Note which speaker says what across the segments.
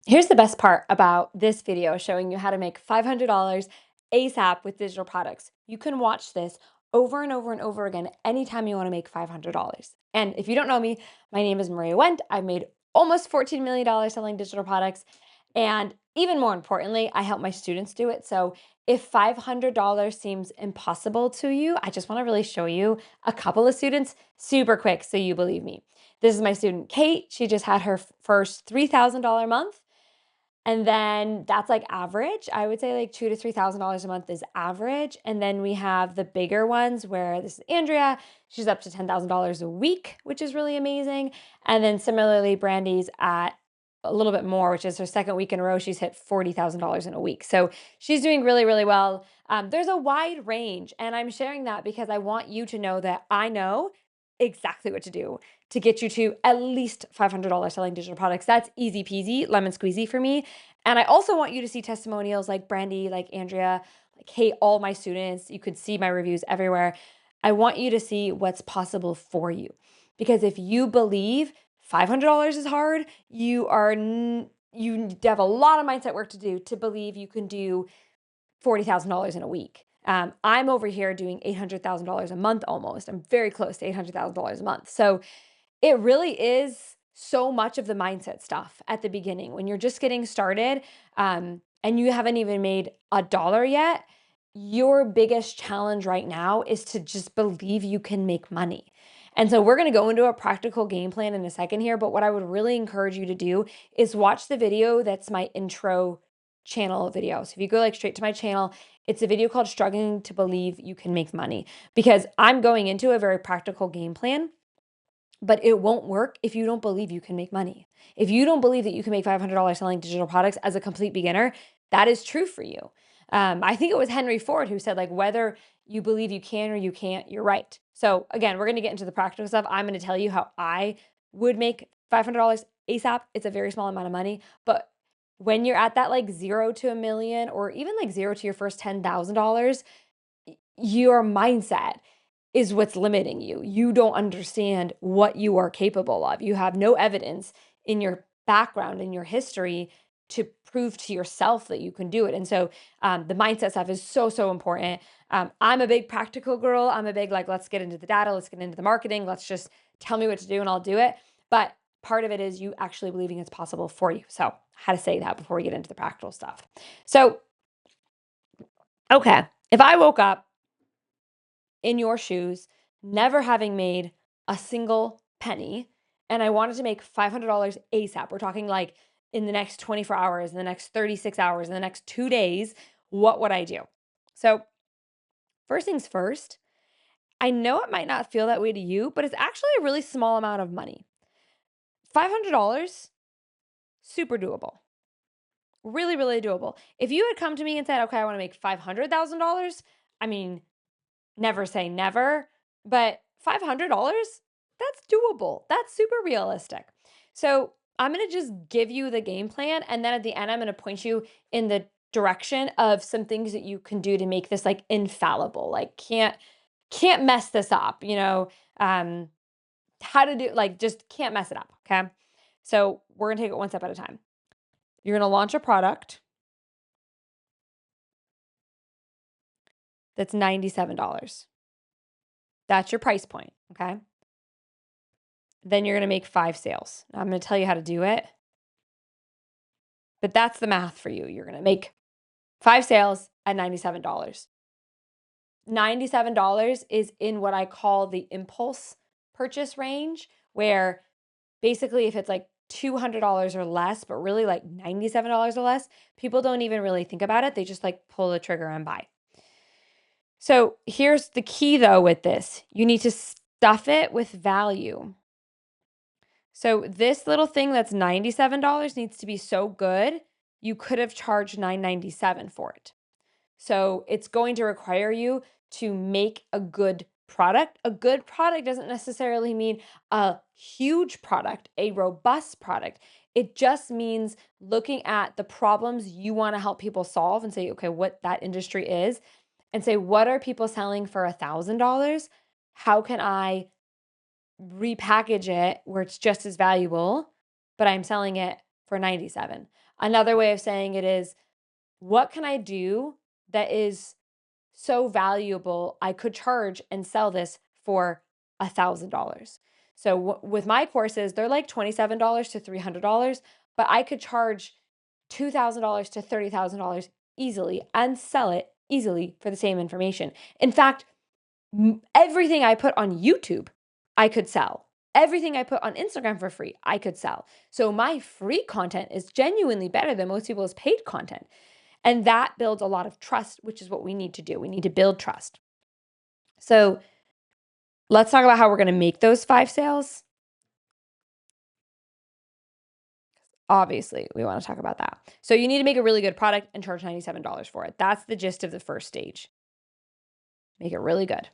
Speaker 1: Here's the best part about this video showing you how to make $500 ASAP with digital products. You can watch this over and over and over again anytime you want to make $500. And if you don't know me, my name is Maria Wendt. I've made almost $14 million selling digital products. And even more importantly, I help my students do it. So if $500 seems impossible to you, I just want to really show you a couple of students super quick so you believe me. This is my student Kate. She just had her first $3,000 month. And then that's like average. I would say like $2,000 to $3,000 a month is average. And then we have the bigger ones where this is Andrea. She's up to $10,000 a week, which is really amazing. And then similarly, Brandy's at a little bit more, which is her second week in a row. She's hit $40,000 in a week. So she's doing really, really well. There's a wide range. And I'm sharing that because I want you to know that I know exactly what to do to get you to at least $500 selling digital products. That's easy peasy, lemon squeezy for me. And I also want you to see testimonials like Brandy, like Andrea, like hey, all my students. You could see my reviews everywhere. I want you to see what's possible for you. Because if you believe $500 is hard, you have a lot of mindset work to do to believe you can do $40,000 in a week. I'm over here doing $800,000 a month almost. I'm very close to $800,000 a month. So it really is so much of the mindset stuff at the beginning when you're just getting started, and you haven't even made a dollar yet. Your biggest challenge right now is to just believe you can make money. And so we're going to go into a practical game plan in a second here, but what I would really encourage you to do is watch the video that's my intro channel video. So if you go like straight to my channel, it's a video called Struggling to Believe You Can Make Money, because I'm going into a very practical game plan, but it won't work if you don't believe you can make money. If you don't believe that you can make $500 selling digital products as a complete beginner, that is true for you. I think it was Henry Ford who said, like, whether you believe you can or you can't, you're right. So again, we're going to get into the practical stuff. I'm going to tell you how I would make $500 ASAP. It's a very small amount of money, but when you're at that like 0 to a million, or even like 0 to your first $10,000, your mindset is what's limiting you. You don't understand what you are capable of. You have no evidence in your background, in your history, to prove to yourself that you can do it. And so the mindset stuff is so, so important. I'm a big practical girl. I'm a big, like, let's get into the data, let's get into the marketing, let's just tell me what to do and I'll do it. But part of it is you actually believing it's possible for you. So, how to say that before we get into the practical stuff. So, okay, if I woke up in your shoes, never having made a single penny, and I wanted to make $500 ASAP. We're talking like in the next 24 hours, in the next 36 hours, in the next 2 days, what would I do? So, first things first, I know it might not feel that way to you, but it's actually a really small amount of money. $500, super doable. Really, really doable. If you had come to me and said, okay, I want to make $500,000, I mean, never say never, but $500, that's doable. That's super realistic. So I'm going to just give you the game plan. And then at the end, I'm going to point you in the direction of some things that you can do to make this like infallible, like can't mess this up, um, how to do, like, just can't mess it up. Okay. So we're going to take it one step at a time. You're going to launch a product that's $97. That's your price point. Okay. Then you're going to make 5 sales. Now, I'm going to tell you how to do it, but that's the math for you. You're going to make 5 sales at $97. $97 is in what I call the impulse purchase range, where basically if it's like $200 or less, but really like $97 or less, people don't even really think about it. They just like pull the trigger and buy. So here's the key though with this. You need to stuff it with value. So this little thing that's $97 needs to be so good, you could have charged $9.97 for it. So it's going to require you to make a good product. A good product doesn't necessarily mean a huge product, a robust product. It just means looking at the problems you want to help people solve and say, okay, what that industry is, and say, what are people selling for $1,000? How can I repackage it where it's just as valuable, but I'm selling it for 97. Another way of saying it is, what can I do that is so valuable I could charge and sell this for $1,000? So with my courses, they're like $27 to $300, but I could charge $2,000 to $30,000 easily and sell it easily for the same information. In fact, everything I put on YouTube, I could sell. Everything I put on Instagram for free, I could sell. So my free content is genuinely better than most people's paid content. And that builds a lot of trust, which is what we need to do. We need to build trust. So let's talk about how we're going to make those 5 sales. Obviously, we want to talk about that. So you need to make a really good product and charge $97 for it. That's the gist of the first stage. Make it really good.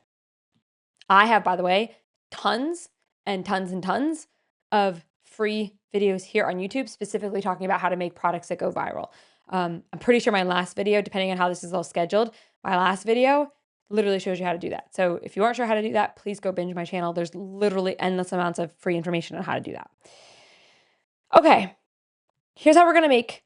Speaker 1: I have, by the way, tons and tons and tons of free videos here on YouTube, specifically talking about how to make products that go viral. I'm pretty sure my last video, depending on how this is all scheduled, my last video literally shows you how to do that. So if you aren't sure how to do that, please go binge my channel. There's literally endless amounts of free information on how to do that. Okay, here's how we're going to make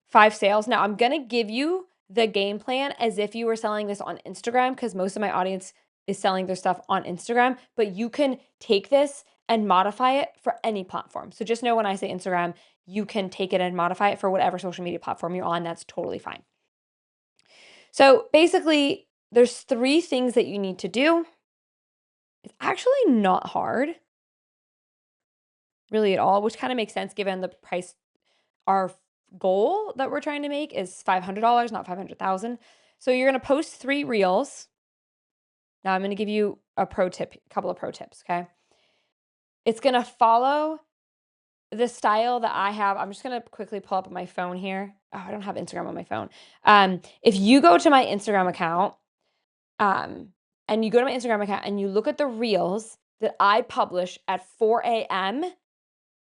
Speaker 1: 5 sales. Now, I'm going to give you the game plan as if you were selling this on Instagram, because most of my audience is selling their stuff on Instagram, but you can take this and modify it for any platform. So just know when I say Instagram, you can take it and modify it for whatever social media platform you're on. That's totally fine. So basically, there's 3 things that you need to do. It's actually not hard, really at all, which kind of makes sense given the price. Our goal that we're trying to make is $500, not 500,000. So you're going to post 3 reels. Now I'm going to give you a couple of pro tips, okay? It's going to follow the style that I have. I'm just going to quickly pull up my phone here. Oh, I don't have Instagram on my phone. If you go to my Instagram account, and you go to my Instagram account and you look at the reels that I publish at 4 a.m.,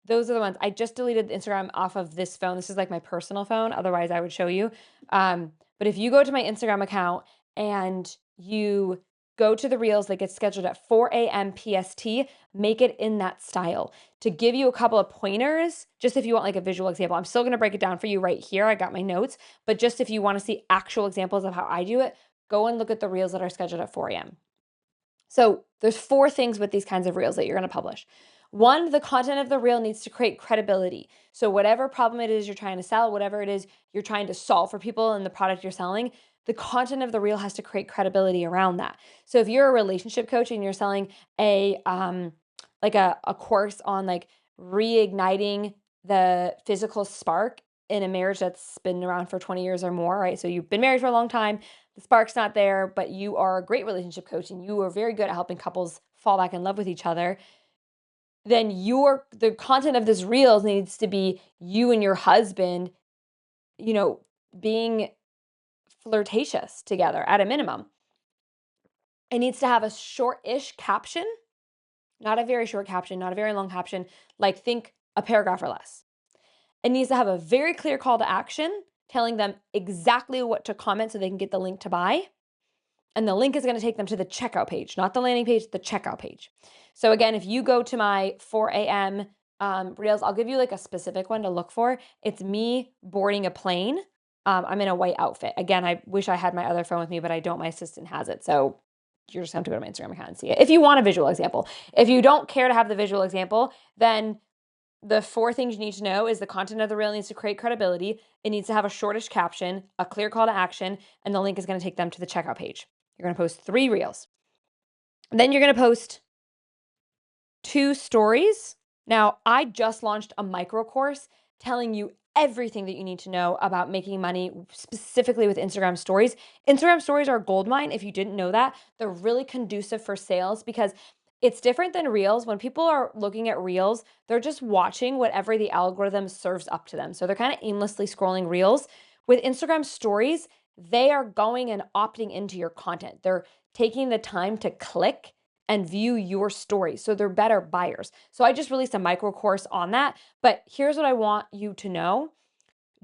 Speaker 1: those are the ones. I just deleted Instagram off of this phone. This is like my personal phone. Otherwise, I would show you. But if you go to my Instagram account and you go to the reels that get scheduled at 4 a.m. PST, make it in that style. To give you a couple of pointers, just if you want like a visual example, I'm still going to break it down for you right here. I got my notes. But just if you want to see actual examples of how I do it, go and look at the reels that are scheduled at 4 a.m. So there's 4 things with these kinds of reels that you're going to publish. 1, the content of the reel needs to create credibility. So whatever problem it is you're trying to sell, whatever it is you're trying to solve for people in the product you're selling, the content of the reel has to create credibility around that. So if you're a relationship coach and you're selling a course on like reigniting the physical spark in a marriage that's been around for 20 years or more, right? So you've been married for a long time, the spark's not there, but you are a great relationship coach and you are very good at helping couples fall back in love with each other. Then the content of this reels needs to be you and your husband, being flirtatious together at a minimum. It needs to have a short-ish caption, not a very short caption, not a very long caption, like think a paragraph or less. It needs to have a very clear call to action, telling them exactly what to comment so they can get the link to buy. And the link is going to take them to the checkout page, not the landing page, the checkout page. So again, if you go to my 4 a.m. Reels, I'll give you like a specific one to look for. It's me boarding a plane. I'm in a white outfit. Again, I wish I had my other phone with me, but I don't. My assistant has it. So you're just going to have to go to my Instagram account and see it. If you want a visual example. If you don't care to have the visual example, then the 4 things you need to know is the content of the reel needs to create credibility. It needs to have a shortish caption, a clear call to action, and the link is going to take them to the checkout page. You're going to post 3 reels. Then you're going to post 2 stories. Now, I just launched a micro course telling you everything that you need to know about making money, specifically with Instagram stories. Instagram stories are a goldmine. If you didn't know that, they're really conducive for sales because it's different than reels. When people are looking at reels, they're just watching whatever the algorithm serves up to them. So they're kind of aimlessly scrolling reels. With Instagram stories, they are going and opting into your content. They're taking the time to click and view your story. So they're better buyers. So I just released a micro course on that. But here's what I want you to know.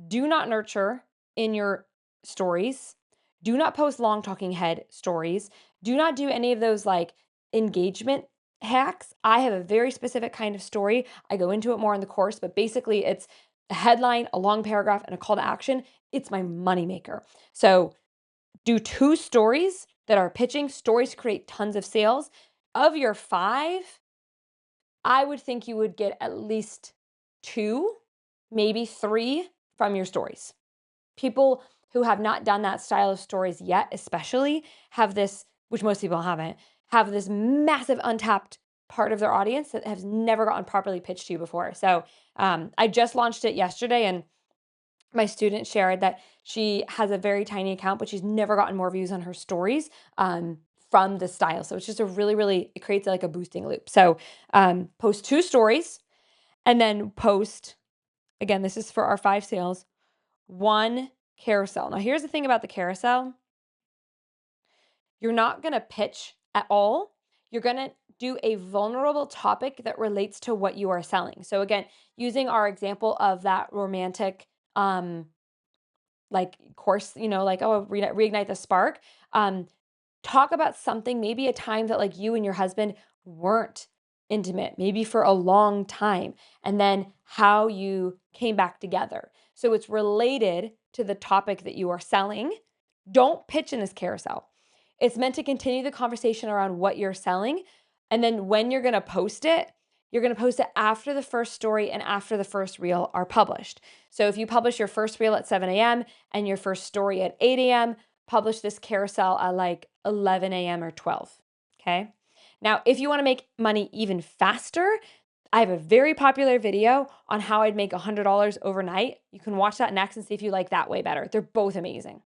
Speaker 1: Do not nurture in your stories. Do not post long talking head stories. Do not do any of those like engagement hacks. I have a very specific kind of story. I go into it more in the course, but basically it's a headline, a long paragraph, and a call to action, it's my moneymaker. So do 2 stories that are pitching. Stories create tons of sales. Of your 5, I would think you would get at least 2, maybe 3 from your stories. People who have not done that style of stories yet, especially, have this, which most people haven't, have this massive untapped part of their audience that has never gotten properly pitched to you before. So I just launched it yesterday, and my student shared that she has a very tiny account, but she's never gotten more views on her stories from the style. So it's just a really, really, it creates like a boosting loop. So post 2 stories and then post, again, this is for our 5 sales, 1 carousel. Now, here's the thing about the carousel. You're not going to pitch at all. You're going to do a vulnerable topic that relates to what you are selling. So again, using our example of that romantic like course, like, oh, reignite the spark. Talk about something, maybe a time that like you and your husband weren't intimate, maybe for a long time, and then how you came back together. So it's related to the topic that you are selling. Don't pitch in this carousel. It's meant to continue the conversation around what you're selling. And then when you're going to post it, you're going to post it after the first story and after the first reel are published. So if you publish your first reel at 7 a.m. and your first story at 8 a.m., publish this carousel at like 11 a.m. or 12. Okay. Now, if you want to make money even faster, I have a very popular video on how I'd make $100 overnight. You can watch that next and see if you like that way better. They're both amazing.